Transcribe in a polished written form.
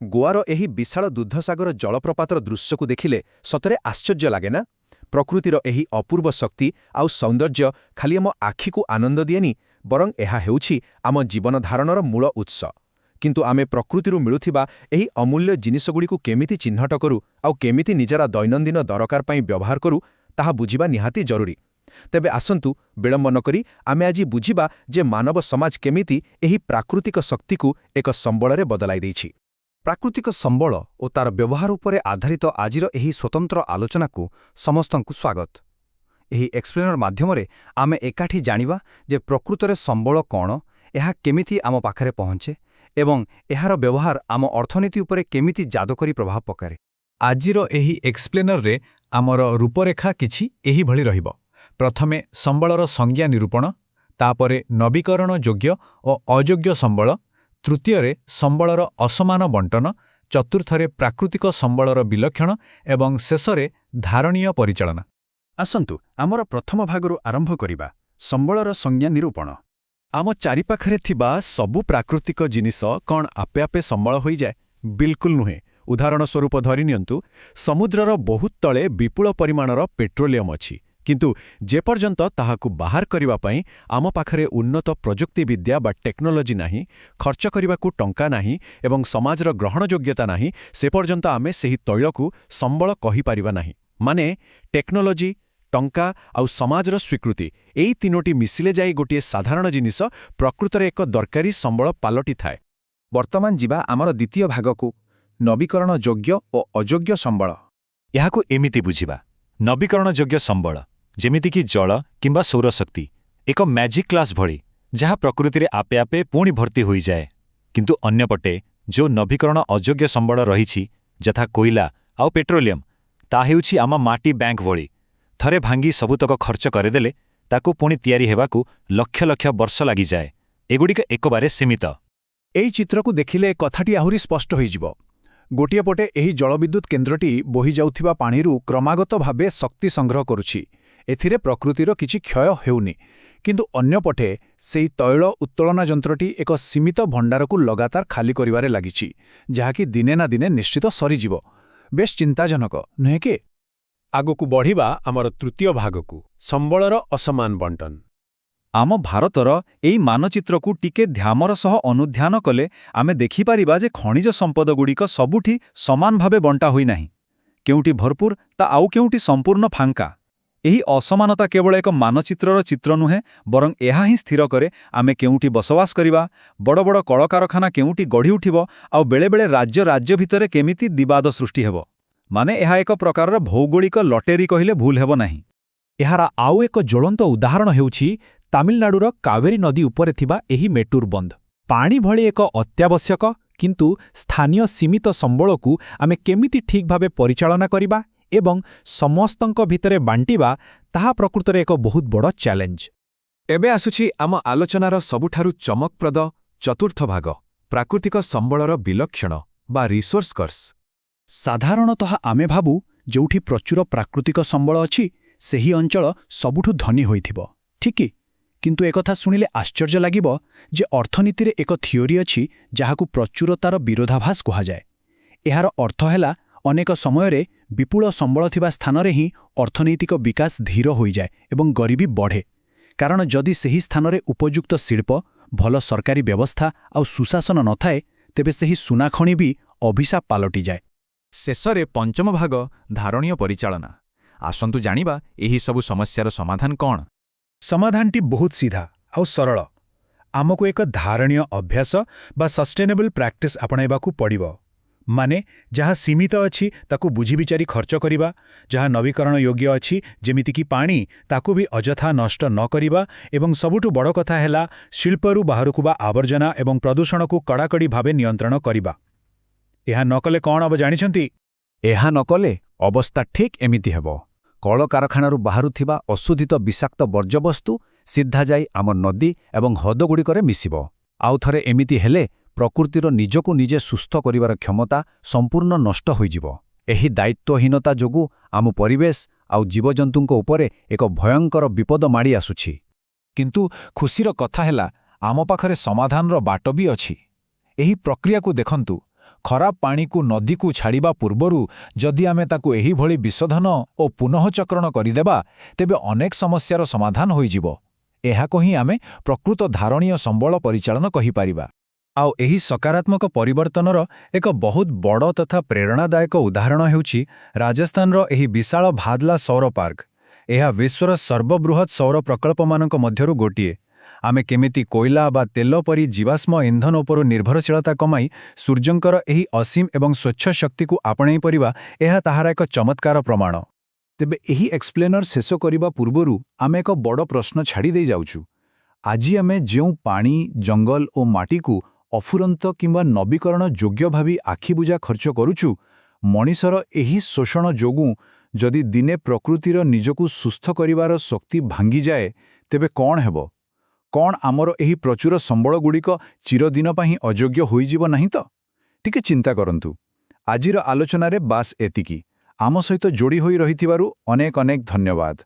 ଗୋଆର ଏହି ବିଶାଳ ଦୁଗ୍ଧସାଗର ଜଳପ୍ରପାତର ଦୃଶ୍ୟକୁ ଦେଖିଲେ ସତରେ ଆଶ୍ଚର୍ଯ୍ୟ ଲାଗେ ନା? ପ୍ରକୃତିର ଏହି ଅପୂର୍ବ ଶକ୍ତି ଆଉ ସୌନ୍ଦର୍ଯ୍ୟ ଖାଲି ଆମ ଆଖିକୁ ଆନନ୍ଦ ଦିଏନି, ବରଂ ଏହା ହେଉଛି ଆମ ଜୀବନଧାରଣର ମୂଳ ଉତ୍ସ। କିନ୍ତୁ ଆମେ ପ୍ରକୃତିରୁ ମିଳୁଥିବା ଏହି ଅମୂଲ୍ୟ ଜିନିଷଗୁଡ଼ିକୁ କେମିତି ଚିହ୍ନଟ କରୁ ଆଉ କେମିତି ନିଜର ଦୈନନ୍ଦିନ ଦରକାର ପାଇଁ ବ୍ୟବହାର କରୁ, ତାହା ବୁଝିବା ନିହାତି ଜରୁରୀ। ତେବେ ଆସନ୍ତୁ ବିଳମ୍ବ ନକରି ଆମେ ଆଜି ବୁଝିବା ଯେ ମାନବ ସମାଜ କେମିତି ଏହି ପ୍ରାକୃତିକ ଶକ୍ତିକୁ ଏକ ସମ୍ବଳରେ ବଦଳାଇ ଦେଇଛି। ପ୍ରାକୃତିକ ସମ୍ବଳ ଓ ତାର ବ୍ୟବହାର ଉପରେ ଆଧାରିତ ଆଜିର ଏହି ସ୍ୱତନ୍ତ୍ର ଆଲୋଚନାକୁ ସମସ୍ତଙ୍କୁ ସ୍ୱାଗତ। ଏହି ଏକ୍ସପ୍ଲେନର ମାଧ୍ୟମରେ ଆମେ ଏକାଠି ଜାଣିବା ଯେ ପ୍ରକୃତରେ ସମ୍ବଳ କ'ଣ, ଏହା କେମିତି ଆମ ପାଖରେ ପହଞ୍ଚେ ଏବଂ ଏହାର ବ୍ୟବହାର ଆମ ଅର୍ଥନୀତି ଉପରେ କେମିତି ଯାଦୁକରୀ ପ୍ରଭାବ ପକାଏ। ଆଜିର ଏହି ଏକ୍ସପ୍ଲେନରରେ ଆମର ରୂପରେଖା କିଛି ଏହିଭଳି ରହିବ। ପ୍ରଥମେ ସମ୍ବଳର ସଂଜ୍ଞା ନିରୂପଣ, ତାପରେ ନବୀକରଣ ଯୋଗ୍ୟ ଓ ଅଯୋଗ୍ୟ ସମ୍ବଳ, ତୃତୀୟରେ ସମ୍ବଳର ଅସମାନ ବଣ୍ଟନ, ଚତୁର୍ଥରେ ପ୍ରାକୃତିକ ସମ୍ବଳର ବିଲକ୍ଷଣ ଏବଂ ଶେଷରେ ଧାରଣୀୟ ପରିଚାଳନା। ଆସନ୍ତୁ ଆମର ପ୍ରଥମ ଭାଗରୁ ଆରମ୍ଭ କରିବା, ସମ୍ବଳର ସଂଜ୍ଞା ନିରୂପଣ। ଆମ ଚାରିପାଖରେ ଥିବା ସବୁ ପ୍ରାକୃତିକ ଜିନିଷ କ'ଣ ଆପେ ଆପେ ସମ୍ବଳ ହୋଇଯାଏ? ବିଲକୁଲ ନୁହେଁ। ଉଦାହରଣ ସ୍ୱରୂପ ଧରିନିଅନ୍ତୁ, ସମୁଦ୍ରର ବହୁତ ତଳେ ବିପୁଳ ପରିମାଣର ପେଟ୍ରୋଲିୟମ୍ ଅଛି, କିନ୍ତୁ ଯେପର୍ଯ୍ୟନ୍ତ ତାହାକୁ ବାହାର କରିବା ପାଇଁ ଆମ ପାଖରେ ଉନ୍ନତ ପ୍ରଯୁକ୍ତିବିଦ୍ୟା ବା ଟେକ୍ନୋଲୋଜି ନାହିଁ, ଖର୍ଚ୍ଚ କରିବାକୁ ଟଙ୍କା ନାହିଁ ଏବଂ ସମାଜର ଗ୍ରହଣଯୋଗ୍ୟତା ନାହିଁ, ସେପର୍ଯ୍ୟନ୍ତ ଆମେ ସେହି ତୈଳକୁ ସମ୍ବଳ କହିପାରିବା ନାହିଁ। ମାନେ ଟେକ୍ନୋଲୋଜି, ଟଙ୍କା ଆଉ ସମାଜର ସ୍ୱୀକୃତି, ଏହି ତିନୋଟି ମିଶିଲେ ଯାଇ ଗୋଟିଏ ସାଧାରଣ ଜିନିଷ ପ୍ରକୃତରେ ଏକ ଦରକାରୀ ସମ୍ବଳ ପାଲଟିଥାଏ। ବର୍ତ୍ତମାନ ଯିବା ଆମର ଦ୍ୱିତୀୟ ଭାଗକୁ, ନବୀକରଣ ଯୋଗ୍ୟ ଓ ଅଯୋଗ୍ୟ ସମ୍ବଳ। ଏହାକୁ ଏମିତି ବୁଝିବା, ନବୀକରଣଯୋଗ୍ୟ ସମ୍ବଳ ଯେମିତିକି ଜଳ କିମ୍ବା ସୌରଶକ୍ତି ଏକ ମ୍ୟାଜିକ୍ ଗ୍ଲାସ୍ ଭଳି, ଯାହା ପ୍ରକୃତିରେ ଆପେ ଆପେ ପୁଣି ଭର୍ତ୍ତି ହୋଇଯାଏ। କିନ୍ତୁ ଅନ୍ୟପଟେ ଯେଉଁ ନବୀକରଣ ଅଯୋଗ୍ୟ ସମ୍ବଳ ରହିଛି, ଯଥା କୋଇଲା ଆଉ ପେଟ୍ରୋଲିୟମ୍, ତାହା ହେଉଛି ଆମ ମାଟି ବ୍ୟାଙ୍କ ଭଳି। ଥରେ ଭାଙ୍ଗି ସବୁତକ ଖର୍ଚ୍ଚ କରିଦେଲେ ତାକୁ ପୁଣି ତିଆରି ହେବାକୁ ଲକ୍ଷ ଲକ୍ଷ ବର୍ଷ ଲାଗିଯାଏ। ଏଗୁଡ଼ିକ ଏକବାରେ ସୀମିତ। ଏହି ଚିତ୍ରକୁ ଦେଖିଲେ କଥାଟି ଆହୁରି ସ୍ପଷ୍ଟ ହୋଇଯିବ। ଗୋଟିଏ ପଟେ ଏହି ଜଳବିଦ୍ୟୁତ୍ କେନ୍ଦ୍ରଟି ବୋହିଯାଉଥିବା ପାଣିରୁ କ୍ରମାଗତ ଭାବେ ଶକ୍ତି ସଂଗ୍ରହ କରୁଛି। ଏଥିରେ ପ୍ରକୃତିର କିଛି କ୍ଷୟ ହେଉନି। କିନ୍ତୁ ଅନ୍ୟପଟେ ସେହି ତୈଳ ଉତ୍ତୋଳନ ଯନ୍ତ୍ରଟି ଏକ ସୀମିତ ଭଣ୍ଡାରକୁ ଲଗାତାର ଖାଲି କରିବାରେ ଲାଗିଛି, ଯାହାକି ଦିନେ ନା ଦିନେ ନିଶ୍ଚିତ ସରିଯିବ। ବେଶ୍ ଚିନ୍ତାଜନକ, ନୁହେଁ କି? ଆଗକୁ ବଢ଼ିବା ଆମର ତୃତୀୟ ଭାଗକୁ, ସମ୍ବଳର ଅସମାନ ବଣ୍ଟନ। ଆମ ଭାରତର ଏହି ମାନଚିତ୍ରକୁ ଟିକେ ଧ୍ୟାନର ସହ ଅନୁଧ୍ୟାନ କଲେ ଆମେ ଦେଖିପାରିବା ଯେ ଖଣିଜ ସମ୍ପଦଗୁଡ଼ିକ ସବୁଠି ସମାନ ଭାବେ ବଣ୍ଟା ହୋଇନାହିଁ। କେଉଁଠି ଭରପୁର ତା ଆଉ କେଉଁଠି ସମ୍ପୂର୍ଣ୍ଣ ଫାଙ୍କା। ଏହି ଅସମାନତା କେବଳ ଏକ ମାନଚିତ୍ରର ଚିତ୍ର ନୁହେଁ, ବରଂ ଏହା ହିଁ ସ୍ଥିର କରେ ଆମେ କେଉଁଠି ବସବାସ କରିବା, ବଡ଼ ବଡ଼ କଳକାରଖାନା କେଉଁଠି ଗଢ଼ି ଉଠିବ ଆଉ ବେଳେବେଳେ ରାଜ୍ୟ ଭିତରେ କେମିତି ବିବାଦ ସୃଷ୍ଟି ହେବ। ମାନେ ଏହା ଏକ ପ୍ରକାରର ଭୌଗୋଳିକ ଲଟେରୀ କହିଲେ ଭୁଲ ହେବ ନାହିଁ। ଏହାର ଆଉ ଏକ ଜ୍ୱଳନ୍ତ ଉଦାହରଣ ହେଉଛି ତାମିଲନାଡୁର କାବେରୀ ନଦୀ ଉପରେ ଥିବା ଏହି ମେଟୁର ବନ୍ଧ। ପାଣି ଭଳି ଏକ ଅତ୍ୟାବଶ୍ୟକ କିନ୍ତୁ ସ୍ଥାନୀୟ ସୀମିତ ସମ୍ବଳକୁ ଆମେ କେମିତି ଠିକ୍ ଭାବେ ପରିଚାଳନା କରିବା ଏବଂ ସମସ୍ତଙ୍କ ଭିତରେ ବାଣ୍ଟିବା, ତାହା ପ୍ରକୃତରେ ଏକ ବହୁତ ବଡ଼ ଚ୍ୟାଲେଞ୍ଜ। ଏବେ ଆସୁଛି ଆମ ଆଲୋଚନାର ସବୁଠାରୁ ଚମକପ୍ରଦ ଚତୁର୍ଥ ଭାଗ, ପ୍ରାକୃତିକ ସମ୍ବଳର ବିଲକ୍ଷଣ ବା ରିସୋର୍ସ କର୍ସ। ସାଧାରଣତଃ ଆମେ ଭାବୁ ଯେଉଁଠି ପ୍ରଚୁର ପ୍ରାକୃତିକ ସମ୍ବଳ ଅଛି ସେହି ଅଞ୍ଚଳ ସବୁଠୁ ଧନୀ ହୋଇଥିବ, ଠିକ୍ କି? କିନ୍ତୁ ଏକଥା ଶୁଣିଲେ ଆଶ୍ଚର୍ଯ୍ୟ ଲାଗିବ ଯେ ଅର୍ଥନୀତିରେ ଏକ ଥିଓରି ଅଛି ଯାହାକୁ ପ୍ରଚୁରତାର ବିରୋଧାଭାସ କୁହାଯାଏ। ଏହାର ଅର୍ଥ ହେଲା ଅନେକ ସମୟରେ ବିପୁଳ ସମ୍ବଳ ଥିବା ସ୍ଥାନରେ ହିଁ ଅର୍ଥନୈତିକ ବିକାଶ ଧୀର ହୋଇଯାଏ ଏବଂ ଗରିବୀ ବଢ଼େ। କାରଣ ଯଦି ସେହି ସ୍ଥାନରେ ଉପଯୁକ୍ତ ଶିଳ୍ପ, ଭଲ ସରକାରୀ ବ୍ୟବସ୍ଥା ଆଉ ସୁଶାସନ ନଥାଏ, ତେବେ ସେହି ସୁନାଖଣି ବି ଅଭିଶାପ ପାଲଟିଯାଏ। ଶେଷରେ ପଞ୍ଚମ ଭାଗ, ଧାରଣୀୟ ପରିଚାଳନା। ଆସନ୍ତୁ ଜାଣିବା ଏହି ସବୁ ସମସ୍ୟାର ସମାଧାନ କ'ଣ। ସମାଧାନଟି ବହୁତ ସିଧା ଆଉ ସରଳ। ଆମକୁ ଏକ ଧାରଣୀୟ ଅଭ୍ୟାସ ବା ସଷ୍ଟେନେବଲ୍ ପ୍ରାକ୍ଟିସ୍ ଆପଣାଇବାକୁ ପଡ଼ିବ। ମାନେ ଯାହା ସୀମିତ ଅଛି ତାକୁ ବୁଝିବିଚାରି ଖର୍ଚ୍ଚ କରିବା, ଯାହା ନବୀକରଣ ଯୋଗ୍ୟ ଅଛି ଯେମିତିକି ପାଣି, ତାକୁ ବି ଅଯଥା ନଷ୍ଟ ନ କରିବା ଏବଂ ସବୁଠୁ ବଡ଼ କଥା ହେଲା ଶିଳ୍ପରୁ ବାହାରକୁ ବା ଆବର୍ଜନା ଏବଂ ପ୍ରଦୂଷଣକୁ କଡ଼ାକଡ଼ି ଭାବେ ନିୟନ୍ତ୍ରଣ କରିବା। ଏହା ନ କଲେ କ'ଣ ହେବ ଜାଣିଛନ୍ତି? ଏହା ନ କଲେ ଅବସ୍ଥା ଠିକ୍ ଏମିତି ହେବ। କଳକାରଖାନାରୁ ବାହାରୁଥିବା ଅଶୋଧିତ ବିଷାକ୍ତ ବର୍ଜ୍ୟବସ୍ତୁ ସିଧା ଯାଇ ଆମ ନଦୀ ଏବଂ ହ୍ରଦଗୁଡ଼ିକରେ ମିଶିବ। ଆଉ ଥରେ ଏମିତି ହେଲେ ପ୍ରକୃତିର ନିଜକୁ ନିଜେ ସୁସ୍ଥ କରିବାର କ୍ଷମତା ସମ୍ପୂର୍ଣ୍ଣ ନଷ୍ଟ ହୋଇଯିବ। ଏହି ଦାୟିତ୍ୱହୀନତା ଯୋଗୁଁ ଆମ ପରିବେଶ ଆଉ ଜୀବଜନ୍ତୁଙ୍କ ଉପରେ ଏକ ଭୟଙ୍କର ବିପଦ ମାଡ଼ି ଆସୁଛି। କିନ୍ତୁ ଖୁସିର କଥା ହେଲା ଆମ ପାଖରେ ସମାଧାନର ବାଟ ବି ଅଛି। ଏହି ପ୍ରକ୍ରିୟାକୁ ଦେଖନ୍ତୁ। ଖରାପ ପାଣିକୁ ନଦୀକୁ ଛାଡ଼ିବା ପୂର୍ବରୁ ଯଦି ଆମେ ତାକୁ ଏହିଭଳି ବିଶୋଧନ ଓ ପୁନଃଚକ୍ରଣ କରିଦେବା ତେବେ ଅନେକ ସମସ୍ୟାର ସମାଧାନ ହୋଇଯିବ। ଏହାକୁ ହିଁ ଆମେ ପ୍ରକୃତ ଧାରଣୀୟ ସମ୍ବଳ ପରିଚାଳନା କହିପାରିବା। ଆଉ ଏହି ସକାରାତ୍ମକ ପରିବର୍ତ୍ତନର ଏକ ବହୁତ ବଡ଼ ତଥା ପ୍ରେରଣାଦାୟକ ଉଦାହରଣ ହେଉଛି ରାଜସ୍ଥାନର ଏହି ବିଶାଳ ଭାଦଲା ସୌର ପାର୍କ। ଏହା ବିଶ୍ୱର ସର୍ବବୃହତ୍ ସୌର ପ୍ରକଳ୍ପମାନଙ୍କ ମଧ୍ୟରୁ ଗୋଟିଏ। ଆମେ କେମିତି କୋଇଲା ବା ତେଲ ପରି ଜୀବାଶ୍ମ ଇନ୍ଧନ ଉପରୁ ନିର୍ଭରଶୀଳତା କମାଇ ସୂର୍ଯ୍ୟଙ୍କର ଏହି ଅସୀମ ଏବଂ ସ୍ୱଚ୍ଛ ଶକ୍ତିକୁ ଆପଣେଇ ପାରିବା, ଏହା ତାହାର ଏକ ଚମତ୍କାର ପ୍ରମାଣ। ତେବେ ଏହି ଏକ୍ସପ୍ଲେନର ଶେଷ କରିବା ପୂର୍ବରୁ ଆମେ ଏକ ବଡ଼ ପ୍ରଶ୍ନ ଛାଡ଼ି ଦେଇ ଯାଉଛୁ। ଆଜି ଆମେ ଯେଉଁ ପାଣି, ଜଙ୍ଗଲ ଓ ମାଟିକୁ ଅଫୁରନ୍ତ କିମ୍ବା ନବୀକରଣ ଯୋଗ୍ୟ ଭାବି ଆଖିବୁଜା ଖର୍ଚ୍ଚ କରୁଛୁ, ମଣିଷର ଏହି ଶୋଷଣ ଯୋଗୁଁ ଯଦି ଦିନେ ପ୍ରକୃତିର ନିଜକୁ ସୁସ୍ଥ କରିବାର ଶକ୍ତି ଭାଙ୍ଗିଯାଏ, ତେବେ କ'ଣ ହେବ? କ'ଣ ଆମର ଏହି ପ୍ରଚୁର ସମ୍ବଳଗୁଡ଼ିକ ଚିରଦିନ ପାଇଁ ଅଯୋଗ୍ୟ ହୋଇଯିବ ନାହିଁ ତ? ଟିକେ ଚିନ୍ତା କରନ୍ତୁ। ଆଜିର ଆଲୋଚନାରେ ବାସ୍ ଏତିକି। ଆମ ସହିତ ଯୋଡ଼ି ହୋଇ ରହିଥିବାରୁ ଅନେକ ଅନେକ ଧନ୍ୟବାଦ।